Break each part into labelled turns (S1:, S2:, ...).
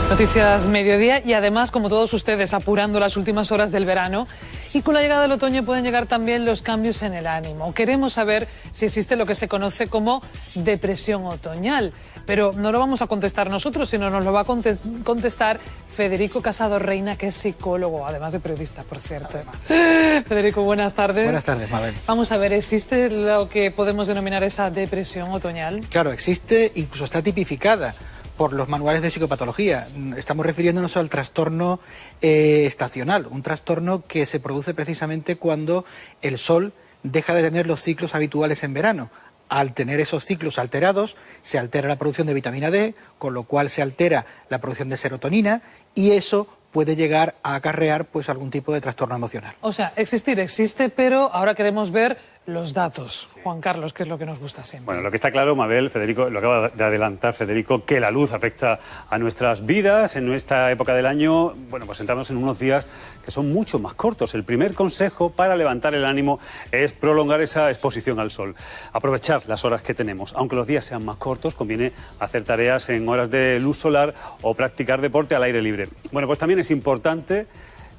S1: Noticias Mediodía y además, como todos ustedes, apurando las últimas horas del verano. Y con la llegada del otoño pueden llegar también los cambios en el ánimo. Queremos saber si existe lo que se conoce como depresión otoñal. Pero no lo vamos a contestar nosotros, sino nos lo va a contestar Federico Casado Reina, que es psicólogo, además de periodista, por cierto. Federico, buenas tardes.
S2: Buenas tardes, Mabel.
S1: Vamos a ver, ¿existe lo que podemos denominar esa depresión otoñal?
S2: Claro, existe, incluso está tipificada por los manuales de psicopatología. Estamos refiriéndonos al trastorno estacional, un trastorno que se produce precisamente cuando el sol deja de tener los ciclos habituales en verano. Al tener esos ciclos alterados, se altera la producción de vitamina D, con lo cual se altera la producción de serotonina y eso puede llegar a acarrear pues algún tipo de trastorno emocional.
S1: O sea, existir existe, pero ahora queremos ver los datos. Sí. Juan Carlos, que es lo que nos gusta siempre.
S3: Bueno, lo que está claro, Mabel, Federico, lo acaba de adelantar Federico, que la luz afecta a nuestras vidas en esta época del año. Bueno, pues entramos en unos días que son mucho más cortos. El primer consejo para levantar el ánimo es prolongar esa exposición al sol. Aprovechar las horas que tenemos. Aunque los días sean más cortos, conviene hacer tareas en horas de luz solar o practicar deporte al aire libre. Bueno, pues también es importante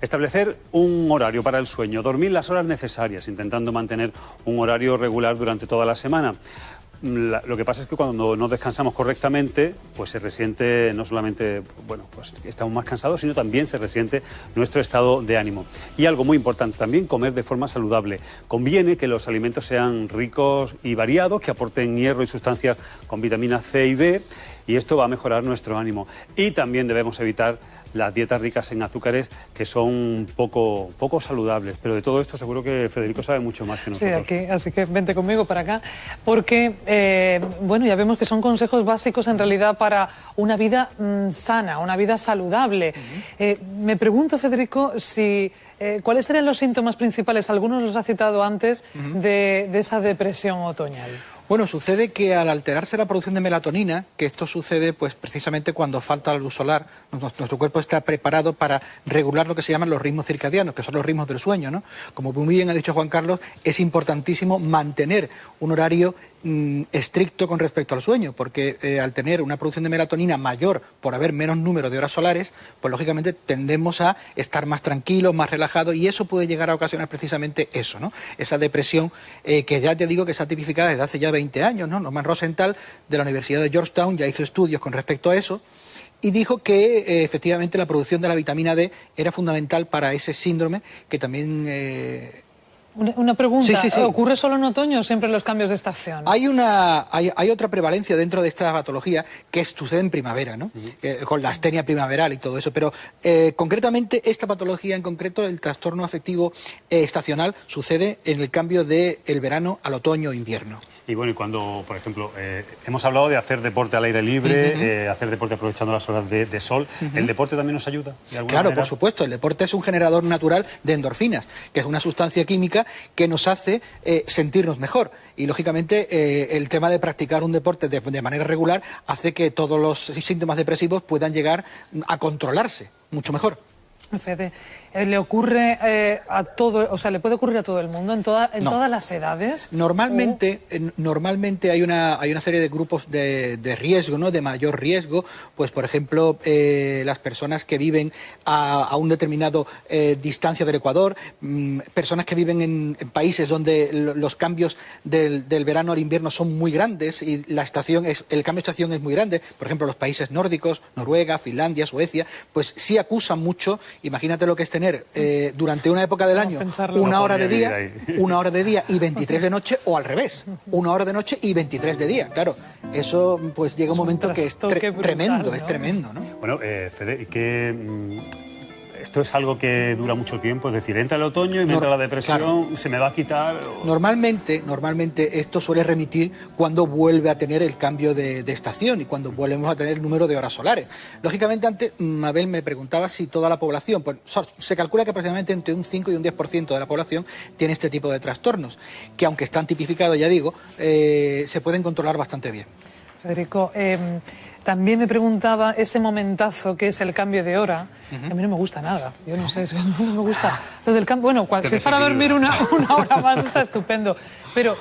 S3: establecer un horario para el sueño, dormir las horas necesarias, intentando mantener un horario regular durante toda la semana. Lo que pasa es que cuando no descansamos correctamente, pues se resiente no solamente, bueno, pues estamos más cansados, sino también se resiente nuestro estado de ánimo. Y algo muy importante también, comer de forma saludable. Conviene que los alimentos sean ricos y variados, que aporten hierro y sustancias con vitamina C y B, y esto va a mejorar nuestro ánimo. Y también debemos evitar las dietas ricas en azúcares, que son poco saludables. Pero de todo esto seguro que Federico sabe mucho más que nosotros.
S1: Sí, aquí, así que vente conmigo para acá, porque, bueno, ya vemos que son consejos básicos en realidad para una vida sana, una vida saludable. Me pregunto, Federico, si ¿cuáles serían los síntomas principales? Algunos los ha citado antes, de esa depresión otoñal.
S2: Bueno, sucede que al alterarse la producción de melatonina, que esto sucede pues precisamente cuando falta la luz solar, nuestro cuerpo está preparado para regular lo que se llaman los ritmos circadianos, que son los ritmos del sueño, ¿no? Como muy bien ha dicho Juan Carlos, es importantísimo mantener un horario estricto con respecto al sueño, porque al tener una producción de melatonina mayor por haber menos número de horas solares, pues lógicamente tendemos a estar más tranquilos, más relajados, y eso puede llegar a ocasionar precisamente eso, ¿no? Esa depresión que ya te digo que está tipificada desde hace ya 20 años, ¿no? Norman Rosenthal de la Universidad de Georgetown ya hizo estudios con respecto a eso y dijo que efectivamente la producción de la vitamina D era fundamental para ese síndrome que también...
S1: Una pregunta,
S2: sí.
S1: ¿Ocurre solo en otoño o siempre en los cambios de estación?
S2: Hay otra prevalencia dentro de esta patología que sucede en primavera, ¿no? Con la astenia primaveral y todo eso, pero concretamente esta patología en concreto, el trastorno afectivo estacional, sucede en el cambio del verano al otoño o invierno.
S3: Y bueno, y cuando, por ejemplo, hemos hablado de hacer deporte al aire libre, hacer deporte aprovechando las horas de sol, ¿el deporte también nos ayuda de alguna
S2: Claro,
S3: manera?
S2: por supuesto, el deporte es un generador natural de endorfinas, que es una sustancia química que nos hace sentirnos mejor. Y lógicamente el tema de practicar un deporte de manera regular hace que todos los síntomas depresivos puedan llegar a controlarse mucho mejor.
S1: Fede, ¿le ocurre a todo, o sea, le puede ocurrir a todo el mundo, en todas las edades?
S2: Normalmente hay una serie de grupos de riesgo, ¿no? De mayor riesgo, pues por ejemplo las personas que viven a un determinado distancia del Ecuador, personas que viven en países donde los cambios del verano al invierno son muy grandes y el cambio de estación es muy grande, por ejemplo los países nórdicos, Noruega, Finlandia, Suecia, pues sí acusan mucho. Imagínate lo que es tener durante una época del año una hora de día y 23 de noche, o al revés, una hora de noche y 23 de día. Claro, eso pues llega un momento que es tremendo, ¿no? Es tremendo, ¿no?
S3: Bueno, Fede, ¿y qué...? ¿Esto es algo que dura mucho tiempo? Es decir, entra el otoño y me entra la depresión, claro. ¿Se me va a quitar? ¿O? Normalmente
S2: esto suele remitir cuando vuelve a tener el cambio de estación y cuando volvemos a tener el número de horas solares. Lógicamente, antes Mabel me preguntaba si toda la población, pues se calcula que aproximadamente entre un 5 y un 10% de la población tiene este tipo de trastornos, que aunque están tipificados, ya digo, se pueden controlar bastante bien.
S1: Federico, también me preguntaba ese momentazo que es el cambio de hora. A mí no me gusta nada. Yo no sé, no me gusta lo del cambio. Bueno, si es para dormir una hora más está estupendo. Pero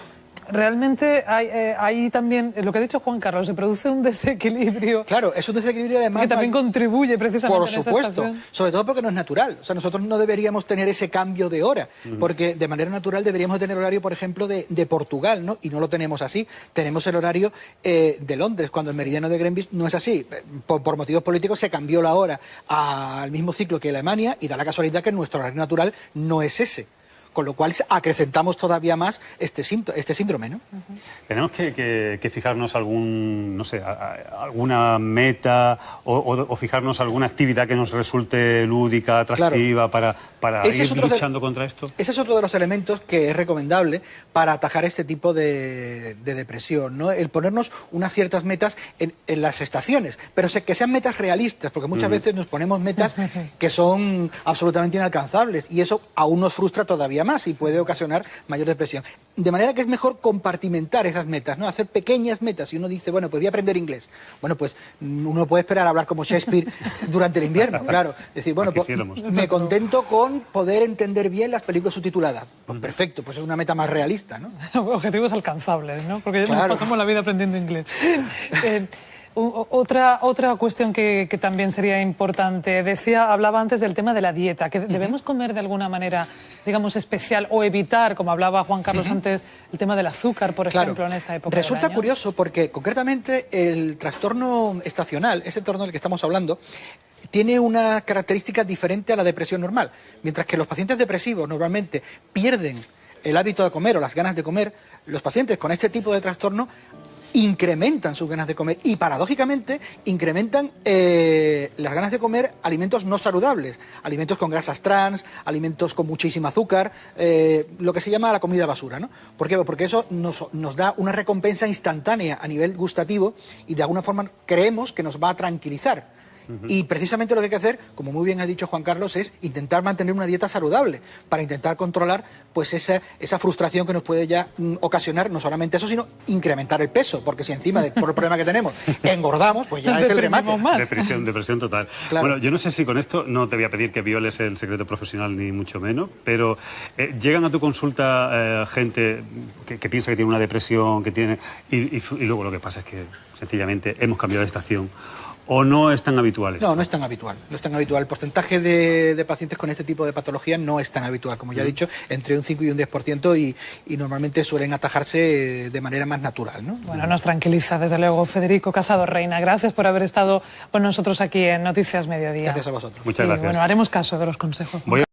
S1: realmente hay también, lo que ha dicho Juan Carlos, se produce un desequilibrio.
S2: Claro, es un desequilibrio además...
S1: Que también contribuye precisamente
S2: por
S1: en esta
S2: supuesto,
S1: estación.
S2: sobre todo porque no es natural. O sea, nosotros no deberíamos tener ese cambio de hora, porque de manera natural deberíamos tener horario, por ejemplo, de Portugal, ¿no? Y no lo tenemos así. Tenemos el horario de Londres, cuando el meridiano de Greenwich no es así. Por motivos políticos se cambió la hora al mismo ciclo que Alemania y da la casualidad que nuestro horario natural no es ese. Con lo cual acrecentamos todavía más este síndrome, ¿no?
S3: Tenemos que fijarnos no sé, alguna meta o fijarnos alguna actividad que nos resulte lúdica, atractiva, claro, para ir luchando contra esto.
S2: Ese es otro de los elementos que es recomendable para atajar este tipo de depresión, ¿no? El ponernos unas ciertas metas en las estaciones, pero que sean metas realistas, porque muchas veces nos ponemos metas que son absolutamente inalcanzables y eso aún nos frustra todavía más y puede ocasionar mayor depresión. De manera que es mejor compartimentar esas metas, ¿no? Hacer pequeñas metas. Y uno dice, bueno, pues voy a aprender inglés. Bueno, pues uno puede esperar a hablar como Shakespeare durante el invierno, claro. Es decir, bueno, pues, me contento con poder entender bien las películas subtituladas. Pues perfecto, pues es una meta más realista, ¿no?
S1: Objetivos alcanzables, ¿no? Porque ya
S2: claro,
S1: nos pasamos la vida aprendiendo inglés. Otra cuestión que también sería importante, hablaba antes del tema de la dieta, que debemos comer de alguna manera, digamos, especial o evitar, como hablaba Juan Carlos antes, el tema del azúcar, por ejemplo, en esta época
S2: Resulta
S1: del año.
S2: Curioso porque concretamente el trastorno estacional, ese trastorno del que estamos hablando, tiene una característica diferente a la depresión normal. Mientras que los pacientes depresivos normalmente pierden el hábito de comer o las ganas de comer, los pacientes con este tipo de trastorno incrementan sus ganas de comer y paradójicamente incrementan las ganas de comer alimentos no saludables, alimentos con grasas trans, alimentos con muchísimo azúcar, lo que se llama la comida basura, ¿no? ¿Por qué? Porque eso nos da una recompensa instantánea a nivel gustativo y de alguna forma creemos que nos va a tranquilizar. Y precisamente lo que hay que hacer, como muy bien ha dicho Juan Carlos, es intentar mantener una dieta saludable para intentar controlar pues esa frustración que nos puede ya ocasionar no solamente eso, sino incrementar el peso, porque si encima por el problema que tenemos engordamos, pues ya es el remate.
S3: Depresión total.
S2: Claro.
S3: Bueno, yo no sé si con esto no te voy a pedir que violes el secreto profesional ni mucho menos, pero llegan a tu consulta gente que piensa que tiene una depresión, y luego lo que pasa es que sencillamente hemos cambiado de estación. ¿O no es tan habitual esto?
S2: No, no es tan habitual. No es tan habitual. El porcentaje de pacientes con este tipo de patología no es tan habitual. Como ya he dicho, entre un 5 y un 10% y normalmente suelen atajarse de manera más natural, ¿no?
S1: Bueno, nos tranquiliza, desde luego, Federico Casado Reina. Gracias por haber estado con nosotros aquí en Noticias Mediodía.
S2: Gracias a vosotros.
S3: Muchas gracias.
S1: Bueno, haremos caso de los consejos.